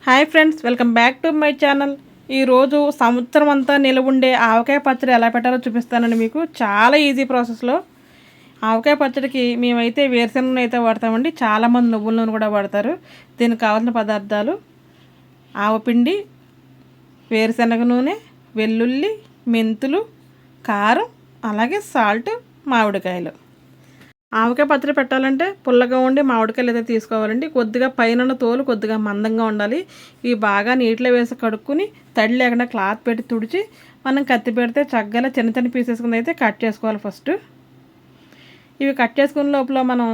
Hi friends, welcome back to my channel. ఈరోజు సంవత్సరం అంతా నిలవ ఉండే ఆవకాయ పచ్చడి ఎలా పెట్టాలో చూపిస్తానండి మీకు. చాలా ఈజీ ప్రాసెస్లో. ఆవకాయ పచ్చడికి మేమైతే వేరుశనగ నూనె అయితే వాడతామండి. చాలామంది నువ్వుల నూనె కూడా వాడతారు. దీనికి కావాల్సిన పదార్థాలు: ఆవపిండి, వేరుశనగ నూనె, వెల్లుల్లి, మెంతులు, కారం, అలాగే సాల్ట్, మామిడికాయలు. ఆవకాయ పచ్చడి పెట్టాలంటే పుల్లగా ఉండి మామిడికాయలు అయితే తీసుకోవాలండి. కొద్దిగా పైన తోలు కొద్దిగా మందంగా ఉండాలి. ఇవి బాగా నీటిలో వేసి కడుక్కుని తడి లేకుండా క్లాత్ పెట్టి తుడిచి మనం కత్తి పెడితే చక్కగా చిన్న చిన్న పీసెస్ కింద అయితే కట్ చేసుకోవాలి. ఫస్ట్ ఇవి కట్ చేసుకునే లోపల మనం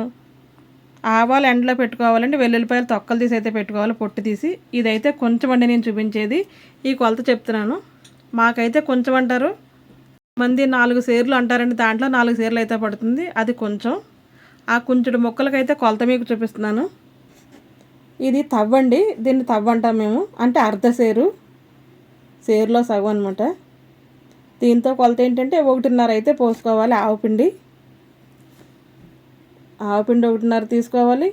ఆవాలు ఎండలో పెట్టుకోవాలండి. వెల్లుల్లిపాయలు తొక్కలు తీసి అయితే పెట్టుకోవాలి, పొట్టు తీసి. ఇదైతే కొంచెం అండి నేను చూపించేది. ఈ కొలత చెప్తున్నాను. మాకైతే కొంచెం అంటారు, మంది 4 సేర్లు అంటారండి. దాంట్లో 4 సేర్లు అయితే పడుతుంది. అది కొంచెం. ఆ కొంచెడు మొక్కలకైతే కొలత మీకు చూపిస్తున్నాను. ఇది తవ్వండి, దీన్ని తవ్వ అంటాం మేము. అంటే అర్ధ సేరు, సేరులో సగం అనమాట. దీంతో కొలత ఏంటంటే 1.5 అయితే పోసుకోవాలి. ఆవపిండి 1.5 తీసుకోవాలి.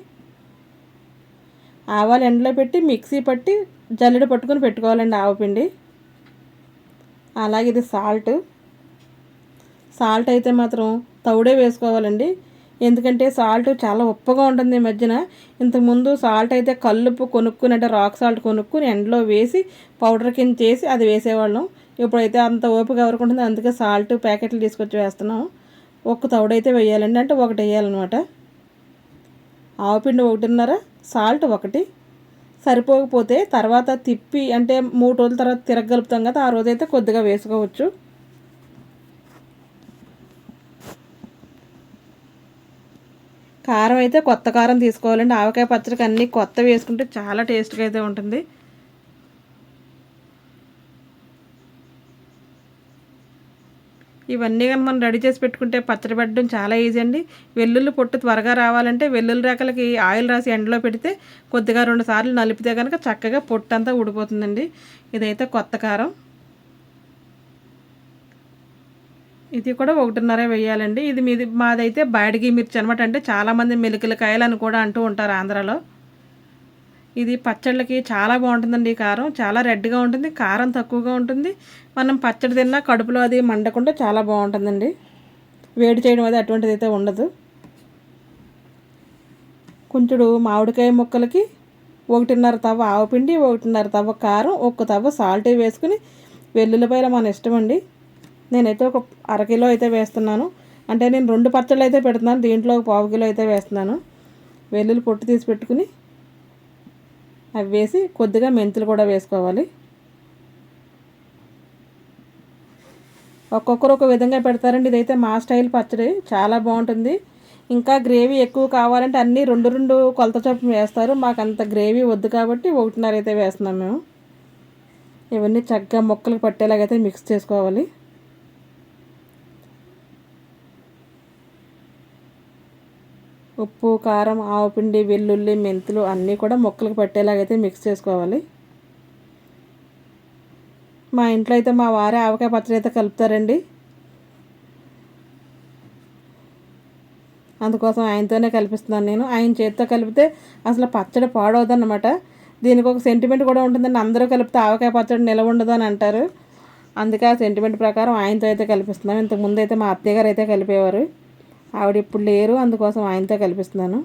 ఆవాలు ఎండలో పెట్టి మిక్సీ పట్టి జల్లెడ పట్టుకొని పెట్టుకోవాలండి ఆవపిండి. అలాగే ఇది సాల్ట్ అయితే మాత్రం తవుడే వేసుకోవాలండి. ఎందుకంటే సాల్ట్ చాలా ఉప్పగా ఉంటుంది ఈ మధ్యన. ఇంతకుముందు సాల్ట్ అయితే కల్లుపు కొనుక్కుని, అంటే రాక్ సాల్ట్ కొనుక్కుని ఎండలో వేసి పౌడర్ కింద చేసి అది వేసేవాళ్ళం. ఇప్పుడైతే అంత ఓపిక ఎవరికి ఉంటుంది, అందుకే సాల్ట్ ప్యాకెట్లు తీసుకొచ్చి వేస్తున్నాం. ఒక్క తవుడైతే వేయాలండి, అంటే 1 వేయాలన్నమాట. ఆవపిండి 1.5, సాల్ట్ 1. సరిపోకపోతే తర్వాత తిప్పి, అంటే 3 రోజుల తర్వాత తిరగలుపుతాం కదా, ఆ రోజైతే కొద్దిగా వేసుకోవచ్చు. కారం అయితే కొత్త కారం తీసుకోవాలండి. ఆవకాయ పచ్చడికి అన్నీ కొత్త వేసుకుంటే చాలా టేస్ట్గా అయితే ఉంటుంది. ఇవన్నీ కానీ మనం రెడీ చేసి పెట్టుకుంటే పచ్చడి పెట్టడం చాలా ఈజీ అండి. వెల్లుల్లి పొట్టు త్వరగా రావాలంటే వెల్లుల్లి రేకలకి ఆయిల్ రాసి ఎండలో పెడితే కొద్దిగా 2 సార్లు నలిపితే కనుక చక్కగా పొట్టు అంతా ఊడిపోతుందండి. ఇదైతే కొత్త కారం. ఇది కూడా 1.5 వేయాలండి. ఇది మాదైతే బాడిగి మిర్చి అనమాట. అంటే చాలామంది మెలికల కాయలు అని కూడా అంటూ ఉంటారు ఆంధ్రాలో. ఇది పచ్చళ్ళకి చాలా బాగుంటుందండి. ఈ కారం చాలా రెడ్గా ఉంటుంది, కారం తక్కువగా ఉంటుంది. మనం పచ్చడి తిన్నా కడుపులో అది మండకుండా చాలా బాగుంటుందండి. వేడి చేయడం అది అటువంటిది అయితే ఉండదు. కొంచెడు మామిడికాయ ముక్కలకి 1.5 తవ్వ ఆవపిండి, 1.5 తవ్వ కారం, 1 తవ్వ సాల్ట్ వేసుకుని, వెల్లుల్లిపాయలు మన ఇష్టం అండి. నేనైతే ఒక 1/2 కిలో అయితే వేస్తున్నాను. అంటే నేను 2 పచ్చళ్ళు అయితే పెడుతున్నాను, దీంట్లో 1/4 కిలో అయితే వేస్తున్నాను. వెల్లుల్లి పొట్టు తీసి పెట్టుకుని అవి వేసి కొద్దిగా మెంతులు కూడా వేసుకోవాలి. ఒక్కొక్కరు ఒక విధంగా పెడతారండి. ఇదైతే మా స్టైల్ పచ్చడి, చాలా బాగుంటుంది. ఇంకా గ్రేవీ ఎక్కువ కావాలంటే అన్నీ 2 కొలత చొప్పున వేస్తారు. మాకు అంత గ్రేవీ వద్దు కాబట్టి 1.5 అయితే వేస్తున్నాం మేము. ఇవన్నీ చక్కగా ముక్కలకు పట్టేలాగైతే మిక్స్ చేసుకోవాలి. ఉప్పు, కారం, ఆవపిండి, వెల్లుల్లి, మెంతులు అన్నీ కూడా ముక్కలకు పట్టేలాగైతే మిక్స్ చేసుకోవాలి. మా ఇంట్లో అయితే మా వారే ఆవకాయ పచ్చడి అయితే కలుపుతారండి. అందుకోసం ఆయనతోనే కలిపిస్తున్నాను నేను. ఆయన చేతితో కలిపితే అసలు పచ్చడి పాడవదన్నమాట. దీనికి ఒక సెంటిమెంట్ కూడా ఉంటుందండి. అందరూ కలిపితే ఆవకాయ పచ్చడి నిలవ ఉండదు అని అంటారు. అందుకే ఆ సెంటిమెంట్ ప్రకారం ఆయనతో అయితే కలిపిస్తున్నాను. ఇంతకుముందు అయితే మా అత్తయ్య గారు అయితే కలిపేవారు. ఆవిడ ఇప్పుడు లేరు, అందుకోసం ఆయనతో కల్పిస్తున్నాను.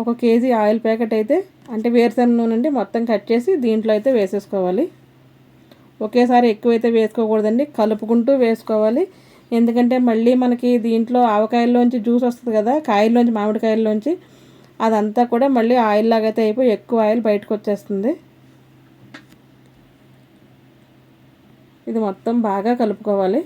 1 కేజీ ఆయిల్ ప్యాకెట్ అయితే, అంటే వేరుశనగ నూనె అండి, మొత్తం కట్ చేసి దీంట్లో అయితే వేసేసుకోవాలి. ఒకేసారి ఎక్కువైతే వేసుకోకూడదండి, కలుపుకుంటూ వేసుకోవాలి. ఎందుకంటే మళ్ళీ మనకి దీంట్లో ఆవకాయల్లోంచి జ్యూస్ వస్తుంది కదా, కాయల్లోంచి, మామిడికాయల్లోంచి, అదంతా కూడా మళ్ళీ ఆయిల్ లాగా అయితే అయిపోయి ఎక్కువ ఆయిల్ బయటకు వచ్చేస్తుంది. ఇది మొత్తం బాగా కలుపుకోవాలి.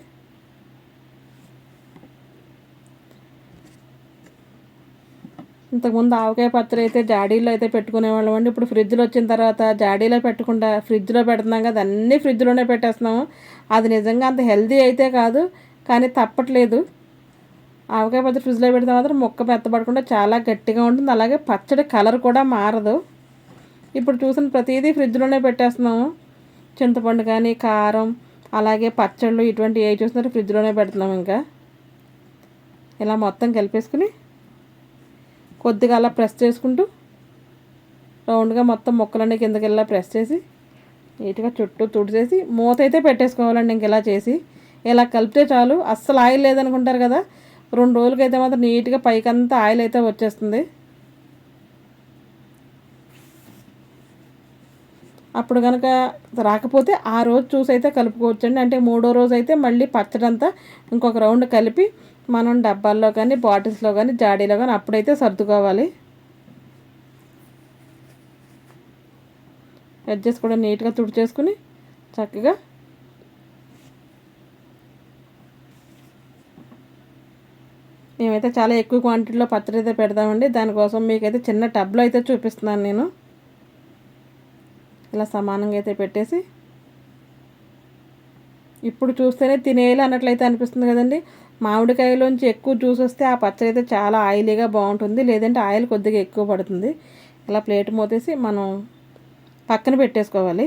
ఇంతకుముందు ఆవకాయ పచ్చడి అయితే జాడీలో అయితే పెట్టుకునేవాళ్ళం అండి. ఇప్పుడు ఫ్రిడ్జ్లో వచ్చిన తర్వాత జాడీలో పెట్టకుండా ఫ్రిడ్జ్లో పెడుతున్నాం కదా, అన్నీ ఫ్రిడ్జ్లోనే పెట్టేస్తున్నాము. అది నిజంగా అంత హెల్తీ అయితే కాదు, కానీ తప్పట్లేదు. ఆవకాయ పచ్చడి ఫ్రిడ్జ్లో పెడితే మాత్రం ముక్క మెత్తబడకుండా చాలా గట్టిగా ఉంటుంది. అలాగే పచ్చడి కలర్ కూడా మారదు. ఇప్పుడు చూసిన ప్రతిదీ ఫ్రిడ్జ్లోనే పెట్టేస్తున్నాము. చింతపండు కానీ, కారం, అలాగే పచ్చళ్ళు, ఇటువంటి ఏ చూసినా ఫ్రిడ్జ్లోనే పెడుతున్నాం. ఇంకా ఇలా మొత్తం కలిపేసుకుని కొద్దిగా అలా ప్రెస్ చేసుకుంటూ రౌండ్గా మొత్తం ముక్కలన్నీ కిందకి ప్రెస్ చేసి నీట్గా చుట్టూ తుడిచేసి మూత అయితే పెట్టేసుకోవాలండి. ఇలా చేసి ఇలా కలిపితే చాలు. అస్సలు ఆయిల్ లేదనుకుంటారు కదా, 2 రోజులకైతే మాత్రం నీట్గా పైకంతా ఆయిల్ అయితే వచ్చేస్తుంది. అప్పుడు కనుక రాకపోతే ఆ రోజు చూసి అయితే కలుపుకోవచ్చండి. అంటే 3వ రోజు అయితే మళ్ళీ పచ్చడంతా ఇంకొక రౌండ్ కలిపి మనం డబ్బాల్లో కానీ బాటిల్స్లో కానీ జాడీలో కానీ అప్పుడైతే సర్దుకోవాలి. ఎడ్జెస్ కూడా నీట్గా తుడిచేసుకుని చక్కగా మేమైతే చాలా ఎక్కువ క్వాంటిటీలో పచ్చడి అయితే పెడతామండి. దానికోసం మీకైతే చిన్న టబ్లో అయితే చూపిస్తున్నాను నేను. ఇలా సమానంగా అయితే పెట్టేసి ఇప్పుడు చూస్తేనే తినేయాలి అన్నట్లయితే అనిపిస్తుంది కదండి. మామిడికాయలోంచి ఎక్కువ జ్యూస్ వస్తే ఆ పచ్చడి అయితే చాలా ఆయిలీగా బాగుంటుంది, లేదంటే ఆయిల్ కొద్దిగా ఎక్కువ పడుతుంది. ఇలా ప్లేట్ మూతేసి మనం పక్కన పెట్టేసుకోవాలి.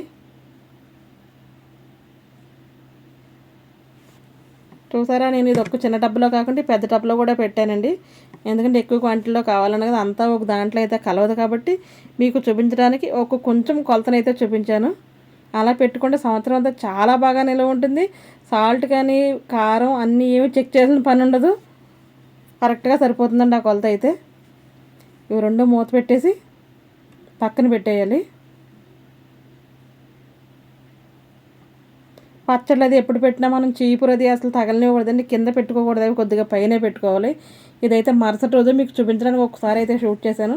చూసారా, నేను ఇది ఒక్క చిన్న టబ్లో కాకుండా పెద్ద టబ్లో కూడా పెట్టానండి. ఎందుకంటే ఎక్కువ క్వాంటిటీలో కావాలన్న కదా, అంతా ఒక దాంట్లో అయితే కలవదు కాబట్టి మీకు చూపించడానికి కొంచెం కొలతనైతే చూపించాను. అలా పెట్టుకుంటే సంవత్సరం అంతా చాలా బాగా నిల్వ ఉంటుంది. సాల్ట్ కానీ కారం అన్నీ ఏమి చెక్ చేసిన పని ఉండదు, కరెక్ట్గా సరిపోతుందండి ఆ కొలత అయితే. ఇవి 2 మూత పెట్టేసి పక్కన పెట్టేయాలి. పచ్చళ్ళు అది ఎప్పుడు పెట్టినా మనం చీపురు అది అసలు తగలనివ్వకూడదండి, కింద పెట్టుకోకూడదు, అవి కొద్దిగా పైనే పెట్టుకోవాలి. ఇదైతే మరుసటి రోజు మీకు చూపించడానికి ఒకసారి అయితే షూట్ చేశాను.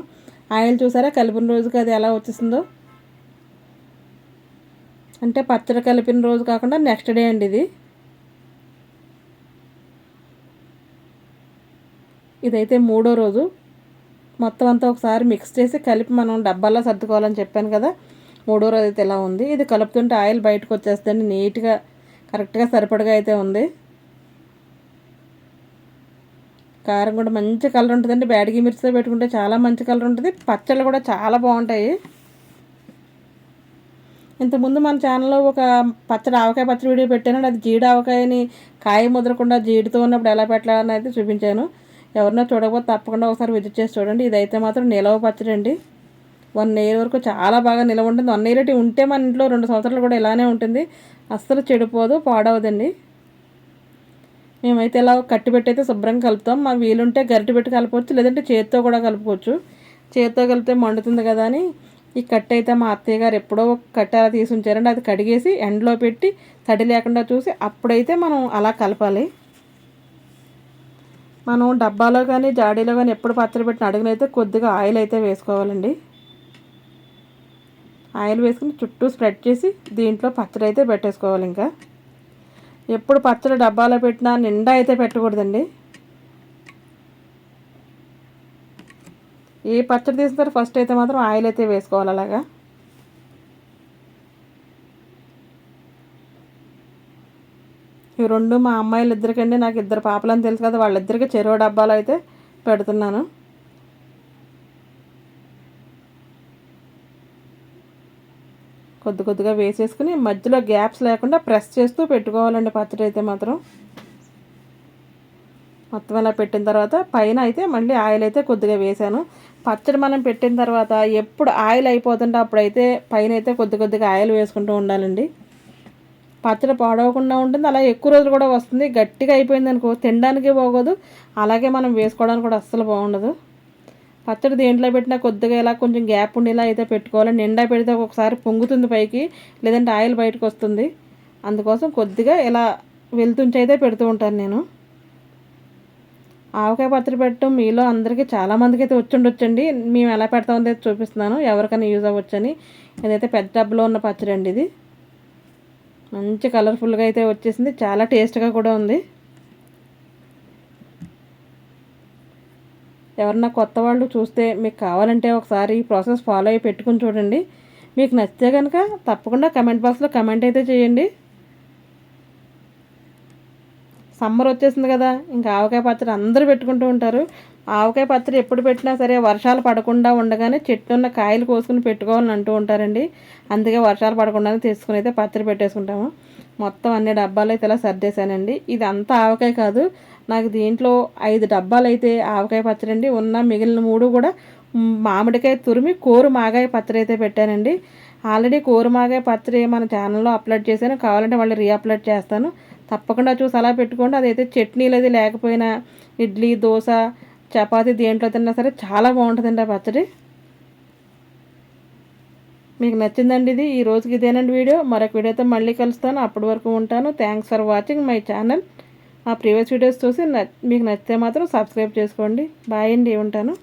ఆయిల్ చూసారా కలిపిన రోజుకి అది ఎలా వచ్చేసిందో. అంటే పచ్చడి కలిపిన రోజు కాకుండా నెక్స్ట్ డే అండి ఇది. ఇదైతే 3వ రోజు. మొత్తం అంతా ఒకసారి మిక్స్ చేసి కలిపి మనం డబ్బాల్లో సర్దుకోవాలని చెప్పాను కదా. 3వ రోజు అయితే ఇలా ఉంది. ఇది కలుపుతుంటే ఆయిల్ బయటకు వచ్చేస్తుంది, నీట్గా కరెక్ట్గా సరిపడగా అయితే ఉంది. కారం కూడా మంచి కలర్ ఉంటుందండి. బ్యాడిగి మిర్చితో పెట్టుకుంటే చాలా మంచి కలర్ ఉంటుంది. పచ్చళ్ళు కూడా చాలా బాగుంటాయి. ఇంతకుముందు మన ఛానల్లో ఒక ఆవకాయ పచ్చడి వీడియో పెట్టాను. అది జీడి ఆవకాయని కాయ ముదరకుండా జీడితో ఉన్నప్పుడు ఎలా పెట్టాలని అయితే చూపించాను. ఎవరన్నా చూడకపోతే తప్పకుండా ఒకసారి విజిట్ చేసి చూడండి. ఇదైతే మాత్రం నిలవ పచ్చడి అండి. 1 ఇయర్ వరకు చాలా బాగా నిలవ ఉంటుంది. 1 ఇయర్ ఉంటే మన ఇంట్లో 2 సంవత్సరాలు కూడా ఇలానే ఉంటుంది, అస్సలు చెడిపోదు, పాడవదండి. మేమైతే ఇలా కట్టి పెట్టి అయితే శుభ్రంగా కలుపుతాం. మాకు వీలుంటే గరిటె పెట్టి కలపవచ్చు, లేదంటే చేతితో కూడా కలుపుకోవచ్చు. చేతితో కలిపితే మండుతుంది కదా అని ఈ కట్టె అయితే మా అత్తయ్య గారు ఎప్పుడో ఒక కట్టె అలా తీసి ఉంచారండి. అది కడిగేసి ఎండలో పెట్టి తడి లేకుండా చూసి అప్పుడైతే మనం అలా కలపాలి. మనం డబ్బాలో కానీ జాడీలో కానీ ఎప్పుడు పచ్చడి పెట్టిన అడుగునైతే కొద్దిగా ఆయిల్ అయితే వేసుకోవాలండి. ఆయిల్ వేసుకుని చుట్టూ స్ప్రెడ్ చేసి దీంట్లో పచ్చడి అయితే పెట్టేసుకోవాలి. ఇంకా ఎప్పుడు పచ్చడి డబ్బాలో పెట్టినా నిండా అయితే పెట్టకూడదండి. ఏ పచ్చడి తీసిన తర్వాత ఫస్ట్ అయితే మాత్రం ఆయిల్ అయితే వేసుకోవాలి. అలాగా ఇవి 2 మా అమ్మాయిలు ఇద్దరికండి, నాకు 2 పాపలని తెలుసు కదా, వాళ్ళిద్దరికి చెరువు డబ్బాలో అయితే పెడుతున్నాను. కొద్దిగా వేసేసుకుని మధ్యలో గ్యాప్స్ లేకుండా ప్రెస్ చేస్తూ పెట్టుకోవాలండి పచ్చడి అయితే మాత్రం. మొత్తం ఇలా పెట్టిన తర్వాత పైన అయితే మళ్ళీ ఆయిల్ అయితే కొద్దిగా వేసాను. పచ్చడి మనం పెట్టిన తర్వాత ఎప్పుడు ఆయిల్ అయిపోతుంటే అప్పుడైతే పైన అయితే కొద్దిగా ఆయిల్ వేసుకుంటూ ఉండాలండి. పచ్చడి పాడవకుండా ఉంటుంది, అలా ఎక్కువ రోజులు కూడా వస్తుంది. గట్టిగా అయిపోయింది అనుకో తినడానికి బాగోదు, అలాగే మనం వేసుకోవడానికి కూడా అస్సలు బాగుండదు. పచ్చడి దేంట్లో పెట్టినా కొద్దిగా ఇలా కొంచెం గ్యాప్ ఉండేలా అయితే పెట్టుకోవాలి. నిండా పెడితే ఒక్కొక్కసారి పొంగుతుంది పైకి, లేదంటే ఆయిల్ బయటకు వస్తుంది. అందుకోసం కొద్దిగా ఇలా వెళ్తుంచి అయితే పెడుతూ ఉంటాను నేను. ఆవకాయ పచ్చడి పెట్టడం మీలో అందరికీ చాలామందికి అయితే వచ్చుండొచ్చండి. మేము ఎలా పెడతామో అయితే చూపిస్తున్నాను, ఎవరికైనా యూజ్ అవ్వచ్చని. ఇదైతే పెద్ద డబ్బాలో ఉన్న పచ్చడి అండి. ఇది మంచి కలర్ఫుల్గా అయితే వచ్చేసింది, చాలా టేస్ట్గా కూడా ఉంది. ఎవరన్నా కొత్త వాళ్ళు చూస్తే మీకు కావాలంటే ఒకసారి ఈ ప్రాసెస్ ఫాలో అయ్యి పెట్టుకుని చూడండి. మీకు నచ్చితే కనుక తప్పకుండా కమెంట్ బాక్స్లో కమెంట్ అయితే చేయండి. సమ్మర్ వచ్చేసింది కదా, ఇంకా ఆవకాయ పచ్చడి అందరూ పెట్టుకుంటూ ఉంటారు. ఆవకాయ పచ్చడి ఎప్పుడు పెట్టినా సరే వర్షాలు పడకుండా ఉండగానే చెట్టు ఉన్న కాయలు కోసుకుని పెట్టుకోవాలని అంటూ ఉంటారండి. అందుకే వర్షాలు పడకుండానే తీసుకుని అయితే పచ్చడి పెట్టేసుకుంటాము. మొత్తం అన్ని డబ్బాలు అయితే ఇలా సర్దేశానండి. ఇది అంతా ఆవకాయ కాదు, నాకు దీంట్లో 5 డబ్బాలు అయితే ఆవకాయ పచ్చడి అండి. ఉన్న మిగిలిన 3 కూడా మామిడికాయ తురిమి కోరు మాగాయ పచ్చడి అయితే పెట్టానండి. ఆల్రెడీ కోరు మాగాయ పచ్చడి మన ఛానల్లో అప్లోడ్ చేశాను, కావాలంటే మళ్ళీ రీఅప్లోడ్ చేస్తాను. తప్పకుండా చూసి అలా పెట్టుకోండి. అదైతే చట్నీలు అది లేకపోయినా ఇడ్లీ, దోశ, చపాతీ దేంట్లో తిన్నా సరే చాలా బాగుంటుందండి ఆ పచ్చడి. మీకు నచ్చిందండి ఇది? ఈ రోజుకి ఇదేనండి వీడియో. మరొక వీడియోతో మళ్ళీ కలుస్తాను. అప్పటి వరకు ఉంటాను. Thanks for watching my channel. మా ప్రీవియస్ వీడియోస్ చూసి మీకు నచ్చితే మాత్రం సబ్స్క్రైబ్ చేసుకోండి. బాయ్ అండి, ఉంటాను.